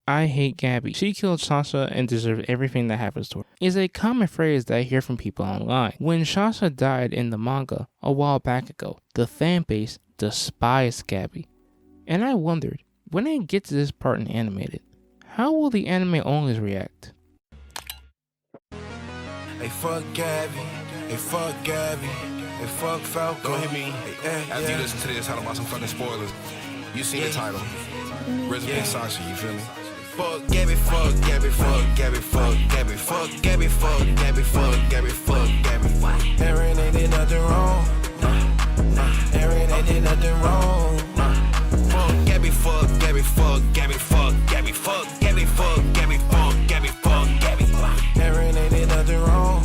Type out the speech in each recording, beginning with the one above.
I hate Gabi. She killed Sasha and deserves everything that happens to her. Is a common phrase that I hear from people online. When Sasha died in the manga a while back ago, the fan base despised Gabi. And I wondered, when I get to this part in animated, how will the anime onlys react? Hey, fuck Gabi. Hey, fuck Gabi. Hey, fuck Falco. Don't hit me. After you listen to this, talking about some fucking spoilers. You see the title. Resident Sasha, you feel me? Fuck Gabi, fuck Gabi, fuck Gabi, fuck Gabi, fuck Gabi, fuck Gabi, fuck Gabi, fuck Gabi. Aaron ain't did nothing wrong. Aaron ain't did nothing wrong. Fuck Gabi, fuck Gabi, fuck Gabi, fuck Gabi, fuck Gabi, fuck Gabi, fuck Gabi, fuck Gabi. Aaron ain't did nothing wrong.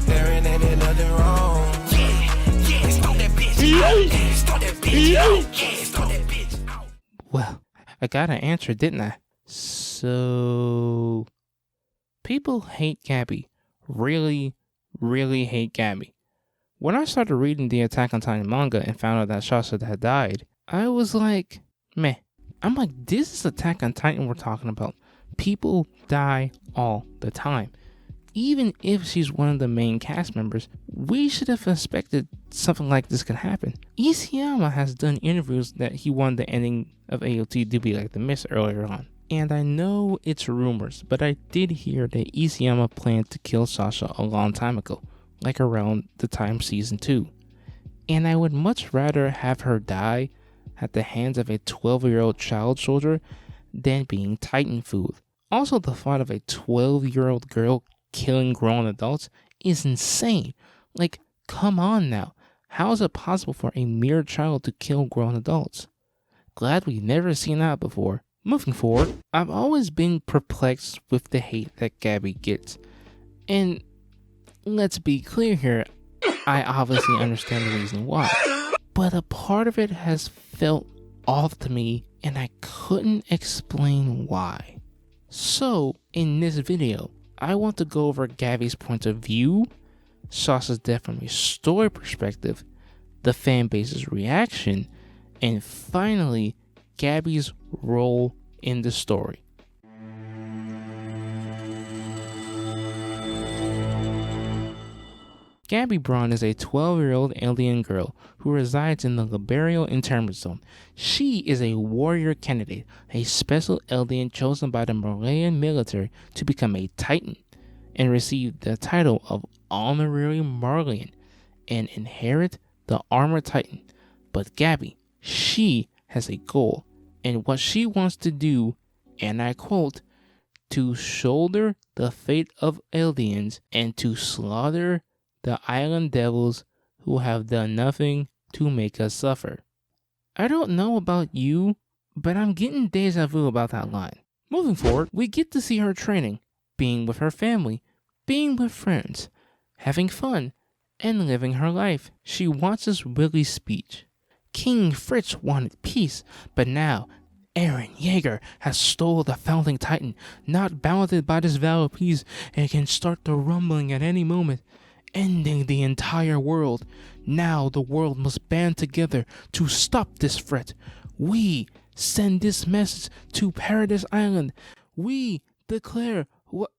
Aaron ain't did nothing wrong. Yeah, stop that bitch. Stop that bitch. Yeah, stop that bitch. Well, I got an answer, didn't I? So, people hate Gabi. Really, really hate Gabi. When I started reading the Attack on Titan manga and found out that Sasha had died, I was like, meh. I'm like, this is Attack on Titan we're talking about. People die all the time. Even if she's one of the main cast members, we should have expected something like this could happen. Isayama has done interviews that he wanted the ending of AOT to be like The Mist earlier on. And I know it's rumors, but I did hear that Isayama planned to kill Sasha a long time ago, like around the time season 2. And I would much rather have her die at the hands of a 12-year-old child soldier than being Titan food. Also, the thought of a 12-year-old girl killing grown adults is insane. Like, come on now. How is it possible for a mere child to kill grown adults? Glad we've never seen that before. Moving forward, I've always been perplexed with the hate that Gabi gets. And let's be clear here, I obviously understand the reason why. But a part of it has felt off to me and I couldn't explain why. So, in this video, I want to go over Gabi's point of view, Sasha's death from a story perspective, the fanbase's reaction, and finally, Gabi's role in the story. Gabi Braun is a 12-year-old alien girl who resides in the Liberio Internment Zone. She is a warrior candidate, a special alien chosen by the Malayan military to become a Titan and receive the title of Honorary Marlian and inherit the Armored Titan. But Gabi, she has a goal, and what she wants to do, and I quote, to shoulder the fate of aliens and to slaughter the island devils who have done nothing to make us suffer. I don't know about you, but I'm getting deja vu about that line. Moving forward, we get to see her training, being with her family, being with friends, having fun, and living her life. She watches Willie's speech. King Fritz wanted peace, but now Eren Yeager has stole the founding Titan, not bounded by this vow of peace, and can start the rumbling at any moment, ending the entire world. Now the world must band together to stop this threat. We send this message to Paradise Island. We declare what.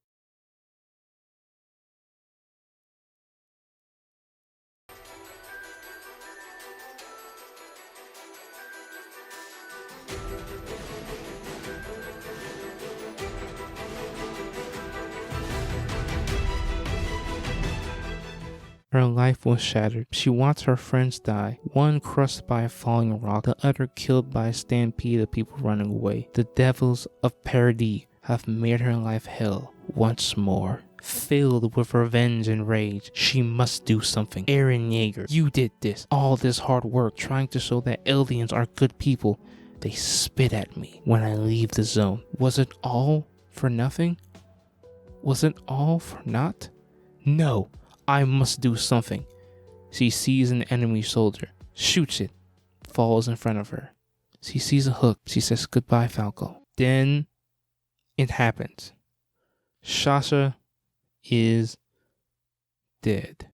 Her life was shattered. She watched her friends die, one crushed by a falling rock, the other killed by a stampede of people running away. The devils of Paradis have made her life hell once more. Filled with revenge and rage, she must do something. Eren Yeager, you did this. All this hard work trying to show that aliens are good people. They spit at me when I leave the zone. Was it all for nothing? Was it all for naught? No. I must do something. She sees an enemy soldier, shoots it, falls in front of her. She sees a hook. She says goodbye, Falco. Then it happens. Sasha is dead.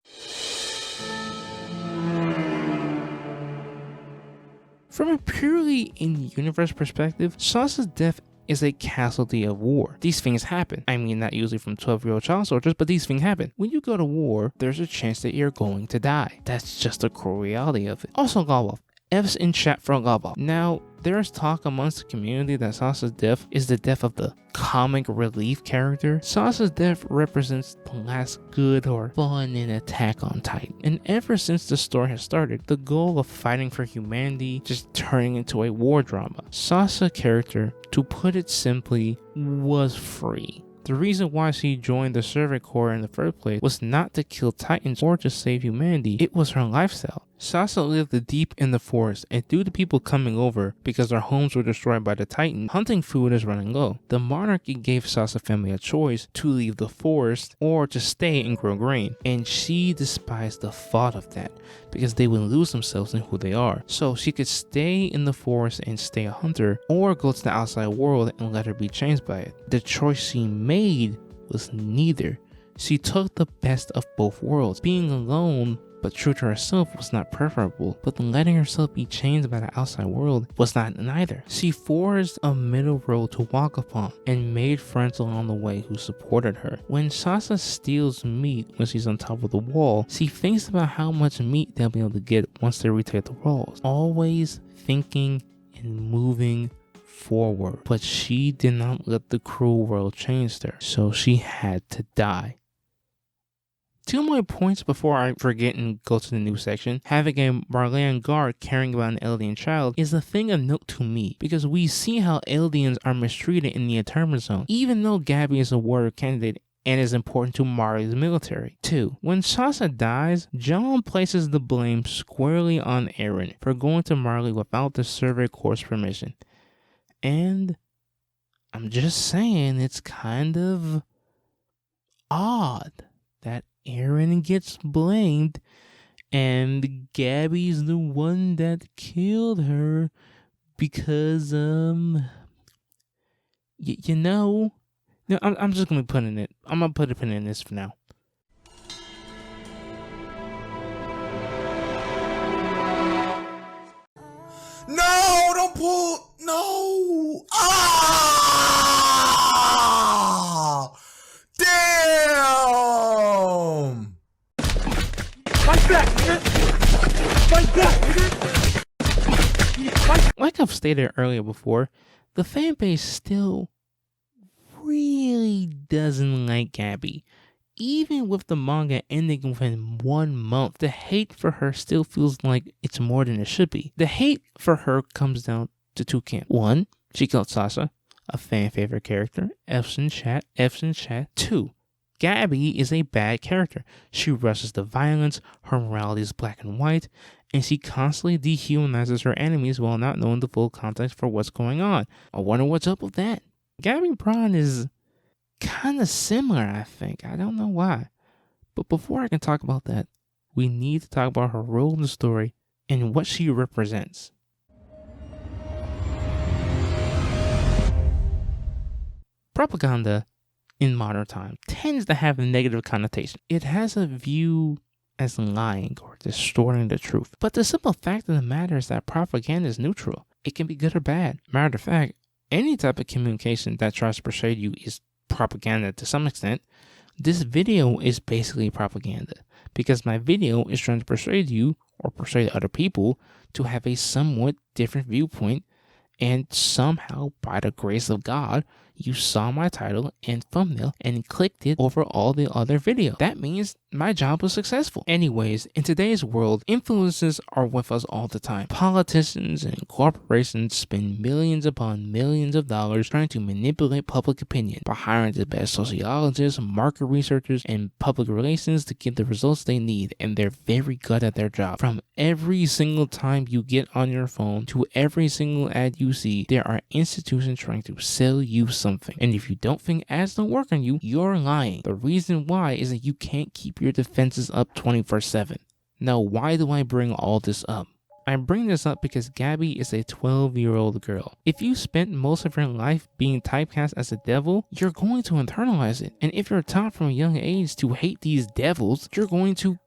From a purely in-universe perspective, Sasha's death is a casualty of war. These things happen. I mean, not usually from 12-year-old child soldiers, but these things happen. When you go to war, there's a chance that you're going to die. That's just the cruel reality of it. Also, Gabi. F's in chat for Gabi. Now, there's talk amongst the community that Sasha's death is the death of the comic relief character. Sasha's death represents the last good or fun in Attack on Titan. And ever since the story has started, the goal of fighting for humanity just turning into a war drama. Sasha's character, to put it simply, was free. The reason why she joined the Servant Corps in the first place was not to kill Titans or to save humanity, it was her lifestyle. Sasha lived deep in the forest, and due to people coming over because their homes were destroyed by the Titan, hunting food is running low. The monarchy gave Sasha's family a choice to leave the forest or to stay and grow grain, and she despised the thought of that because they would lose themselves in who they are. So she could stay in the forest and stay a hunter, or go to the outside world and let her be changed by it. The choice she made was neither. She took the best of both worlds. Being alone but true to herself was not preferable, but letting herself be changed by the outside world was not neither. She forged a middle road to walk upon and made friends along the way who supported her. When Sasha steals meat when she's on top of the wall, she thinks about how much meat they'll be able to get once they retake the walls, always thinking and moving forward. But she did not let the cruel world change her, so she had to die. 2 more points before I forget and go to the new section. Having a Marleyan guard caring about an Eldian child is a thing of note to me, because we see how Eldians are mistreated in the Internment Zone, even though Gabi is a warrior candidate and is important to Marley's military. 2. When Sasha dies, John places the blame squarely on Eren for going to Marley without the Servant Corps' permission. And I'm just saying, it's kind of odd that Eren gets blamed and Gabi's the one that killed her because I'm just gonna put in it. I'm gonna put a pin in this for now. No, don't pull. No. Ah! Damn! Fight back, nigga! Fight back, nigga! Like I've stated earlier before, the fan base still really doesn't like Gabi. Even with the manga ending within 1 month, the hate for her still feels like it's more than it should be. The hate for her comes down to 2 camps. 1, she killed Sasha, a fan favorite character. F's in chat. 2, Gabi is a bad character. She rushes the violence, her morality is black and white, and she constantly dehumanizes her enemies while not knowing the full context for what's going on. I wonder what's up with that. Gabi Braun is kind of similar, I think. I don't know why. But before I can talk about that, we need to talk about her role in the story and what she represents. Propaganda in modern time tends to have a negative connotation. It has a view as lying or distorting the truth. But the simple fact of the matter is that propaganda is neutral. It can be good or bad. Matter of fact, any type of communication that tries to persuade you is propaganda to some extent. This video is basically propaganda because my video is trying to persuade you or persuade other people to have a somewhat different viewpoint, and somehow by the grace of God you saw my title and thumbnail and clicked it over all the other videos. That means my job was successful. Anyways, in today's world, influencers are with us all the time. Politicians and corporations spend millions upon millions of dollars trying to manipulate public opinion by hiring the best sociologists, market researchers, and public relations to get the results they need, and they're very good at their job. From every single time you get on your phone to every single ad you see, there are institutions trying to sell you something. And if you don't think ads don't work on you, you're lying. The reason why is that you can't keep your defenses up 24/7. Now, why do I bring all this up? I bring this up because Gabi is a 12-year-old girl. If you spent most of your life being typecast as a devil, you're going to internalize it. And if you're taught from a young age to hate these devils, you're going to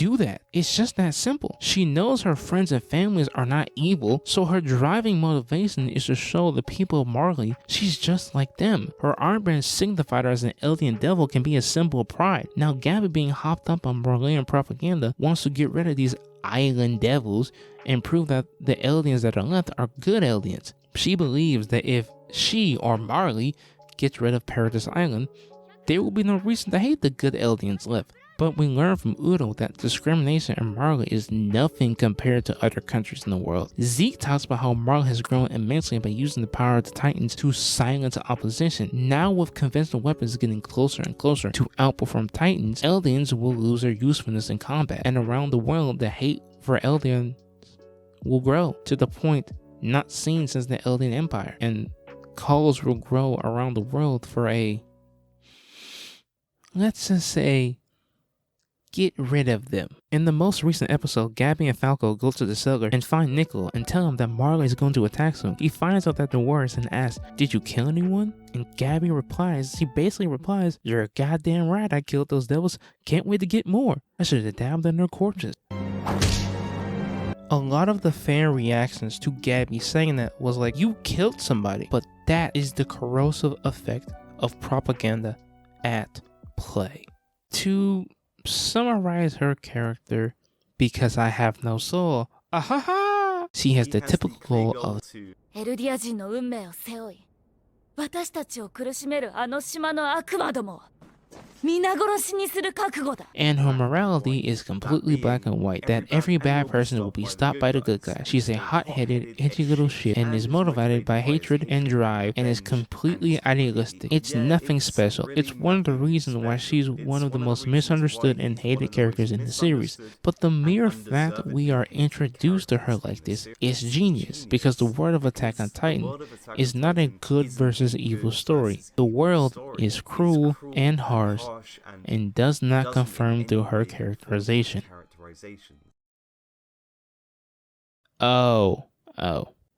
do that. It's just that simple. She knows her friends and families are not evil, so her driving motivation is to show the people of Marley she's just like them. Her armband signified her as an alien devil can be a symbol of pride. Now Gabi, being hopped up on Marleyan propaganda, wants to get rid of these island devils and prove that the aliens that are left are good aliens. She believes that if she or Marley gets rid of Paradise Island, there will be no reason to hate the good aliens left. But we learn from Udo that discrimination in Marley is nothing compared to other countries in the world. Zeke talks about how Marley has grown immensely by using the power of the Titans to silence opposition. Now with conventional weapons getting closer and closer to outperform Titans, aliens will lose their usefulness in combat. And around the world, the hate for aliens will grow to the point not seen since the Alien Empire. And calls will grow around the world for a, let's just say, get rid of them. In the most recent episode, Gabi and Falco go to the cellar and find Nickel and tell him that Marley is going to attack soon. He finds out that the warriors and asks, "Did you kill anyone?" And Gabi basically replies, "You're goddamn right, I killed those devils. Can't wait to get more. I should have dabbed in their corpses." A lot of the fan reactions to Gabi saying that was like, you killed somebody. But that is the corrosive effect of propaganda at play. To summarize her character, because I have no soul, she has the typical goal of エルディア人の運命を背負い、私たちを苦しめるあの島の悪魔どもを皆殺しにする覚悟だ。 and her morality is completely black and white, that every bad person will be stopped by the good guy. She's a hot-headed, edgy little shit and is motivated by hatred and drive and is completely idealistic. It's nothing special. It's one of the reasons why she's one of the most misunderstood and hated characters in the series. But the mere fact that we are introduced to her like this is genius, because the world of Attack on Titan is not a good versus evil story. The world is cruel and harsh and does not confirm through her characterization. Oh,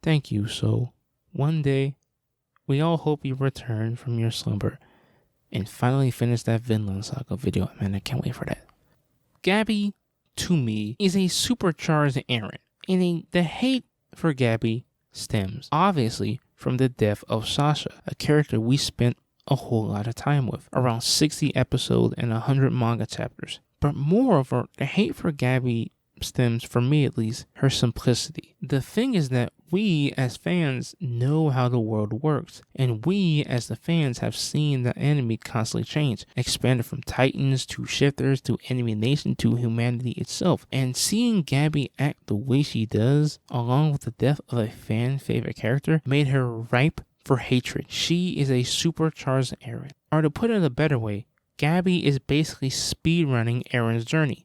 thank you, Soul. One day, we all hope you return from your slumber and finally finish that Vinland Saga video. Man, I can't wait for that. Gabi, to me, is a supercharged Eren, and the hate for Gabi stems, obviously, from the death of Sasha, a character we spent a whole lot of time with, around 60 episodes and 100 manga chapters. But moreover, the hate for Gabi stems, for me at least, her simplicity. The thing is that we as fans know how the world works, and we as the fans have seen the enemy constantly change, expanded from titans to shifters to enemy nation to humanity itself. And seeing Gabi act the way she does, along with the death of a fan favorite character, made her ripe for hatred. She is a supercharged Eren. Or to put it a better way, Gabi is basically speedrunning Eren's journey.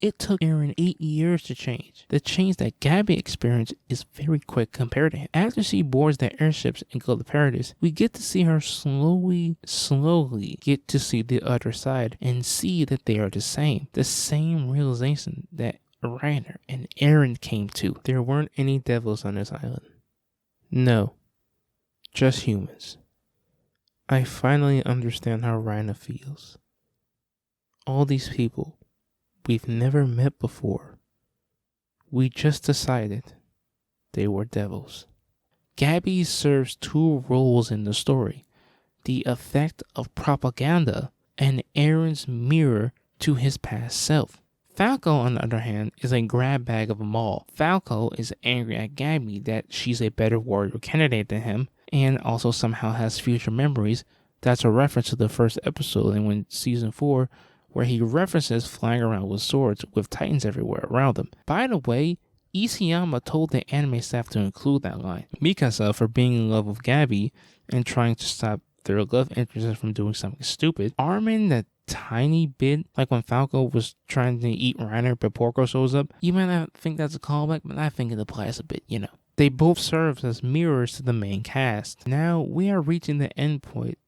It took Eren 8 years to change. The change that Gabi experienced is very quick compared to him. After she boards the airships and go to paradise, we get to see her slowly get to see the other side and see that they are the same. The same realization that Reiner and Eren came to. There weren't any devils on this island. No, just humans. I finally understand how Reiner feels. All these people we've never met before. We just decided they were devils. Gabi serves two roles in the story: the effect of propaganda and Eren's mirror to his past self. Falco, on the other hand, is a grab bag of them all. Falco is angry at Gabi that she's a better warrior candidate than him, and also somehow has future memories. That's a reference to the first episode in season 4, where he references flying around with swords with titans everywhere around him. By the way, Isayama told the anime staff to include that line. Mikasa, for being in love with Gabi and trying to stop their love interest from doing something stupid. Armin, the tiny bit, like when Falco was trying to eat Reiner but Porco shows up. You might not think that's a callback, but I think it applies a bit, They both serve as mirrors to the main cast. Now we are reaching the end point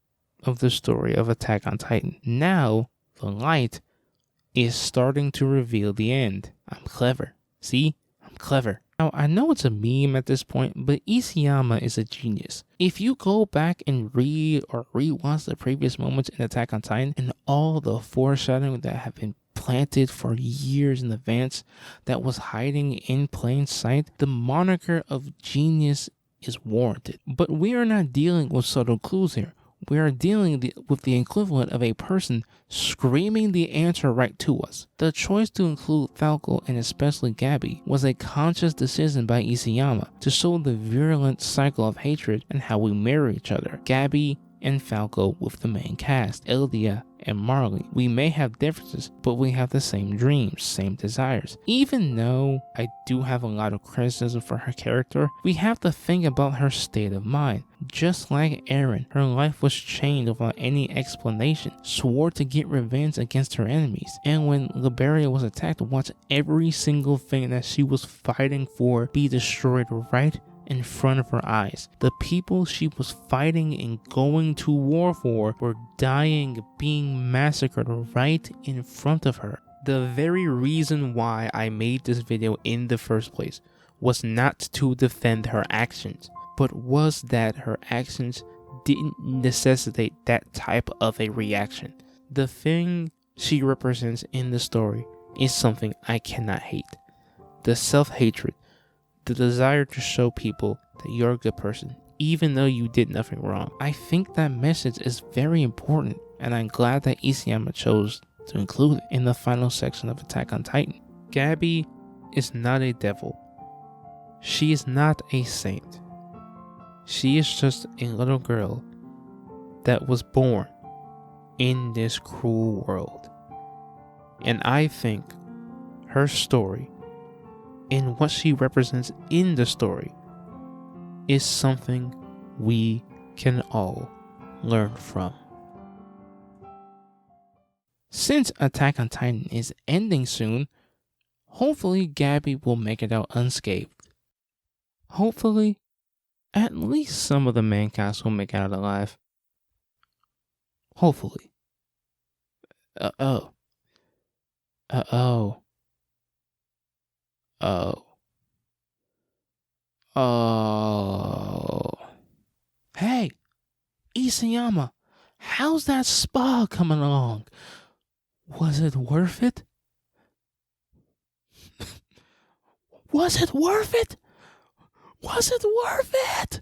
of the story of Attack on Titan. Now the light is starting to reveal the end. I'm clever. See? I'm clever. Now, I know it's a meme at this point, but Isayama is a genius. If you go back and read or rewatch the previous moments in Attack on Titan and all the foreshadowing that have been planted for years in advance that was hiding in plain sight, the moniker of genius is warranted. But we are not dealing with subtle clues here. We are dealing with the equivalent of a person screaming the answer right to us. The choice to include Falco and especially Gabi was a conscious decision by Isayama to show the virulent cycle of hatred and how we mirror each other. Gabi and Falco with the main cast, Eldia and Marley. We may have differences, but we have the same dreams, same desires. Even though I do have a lot of criticism for her character, we have to think about her state of mind. Just like Eren, her life was changed without any explanation, swore to get revenge against her enemies, and when Liberia was attacked, watched every single thing that she was fighting for be destroyed right in front of her eyes. The people she was fighting and going to war for were dying, being massacred right in front of her. The very reason why I made this video in the first place was not to defend her actions, but was that her actions didn't necessitate that type of a reaction. The thing she represents in the story is something I cannot hate. The self-hatred, the desire to show people that you're a good person, even though you did nothing wrong. I think that message is very important, and I'm glad that Isayama chose to include it in the final section of Attack on Titan. Gabi is not a devil. She is not a saint. She is just a little girl that was born in this cruel world. And I think her story and what she represents in the story is something we can all learn from. Since Attack on Titan is ending soon, hopefully Gabi will make it out unscathed. Hopefully, at least some of the main cast will make it out alive. Hopefully. Oh. Hey, Isayama, how's that spa coming along? Was it worth it? Was it worth it? Was it worth it?